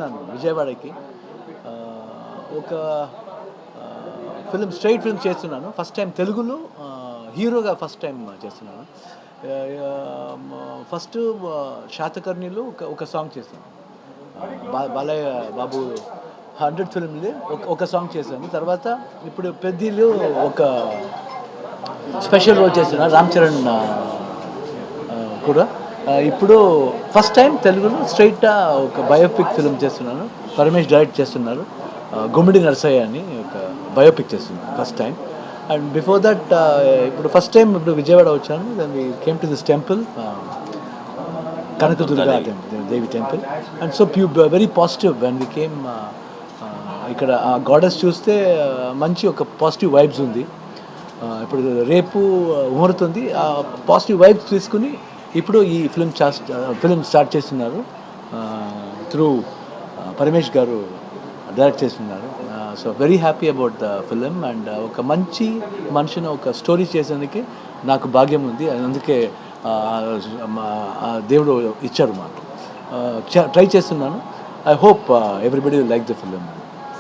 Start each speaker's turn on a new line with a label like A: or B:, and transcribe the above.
A: వస్తున్నాను విజయవాడకి. ఒక స్ట్రైట్ ఫిల్మ్ చేస్తున్నాను. ఫస్ట్ టైం తెలుగులో హీరోగా ఫస్ట్ టైం చేస్తున్నాను. ఫస్ట్ శాతకర్ణిలో ఒక సాంగ్ చేశాను. బాలయ్య బాబు 100 ఫిల్మ్లో ఒక సాంగ్ చేశాను. తర్వాత ఇప్పుడు పెద్దిలో ఒక స్పెషల్ రోల్ చేస్తున్నాను, రామ్ చరణ్ కూడా. ఇప్పుడు ఫస్ట్ టైం తెలుగులో స్ట్రైట్గా ఒక బయోపిక్ ఫిల్మ్ చేస్తున్నాను. పరమేష్ డైరెక్ట్ చేస్తున్నారు. గుమ్మిడి నరసయ్య అని ఒక బయోపిక్ చేస్తున్నాను first time. And before that ఇప్పుడు ఫస్ట్ టైం ఇప్పుడు విజయవాడ వచ్చాను. Then we came to this temple, Kanakadurga Devi temple. And so very positive when we came. ఇక్కడ ఆ గాడెస్ చూస్తే మంచి ఒక పాజిటివ్ వైబ్స్ ఉంది. ఇప్పుడు రేపు ముహూర్తుంది. ఆ పాజిటివ్ వైబ్స్ తీసుకుని ఇప్పుడు ఈ ఫిల్మ్ స్టార్ట్ చేస్తున్నారు. త్రూ పరమేష్ గారు డైరెక్ట్ చేస్తున్నారు. So very happy about the film. And ఒక మంచి మనిషిని ఒక స్టోరీ చేసేందుకు నాకు భాగ్యం ఉంది. అందుకే దేవుడు ఇచ్చారు మాకు. ట్రై చేస్తున్నాను. I hope everybody will like the film.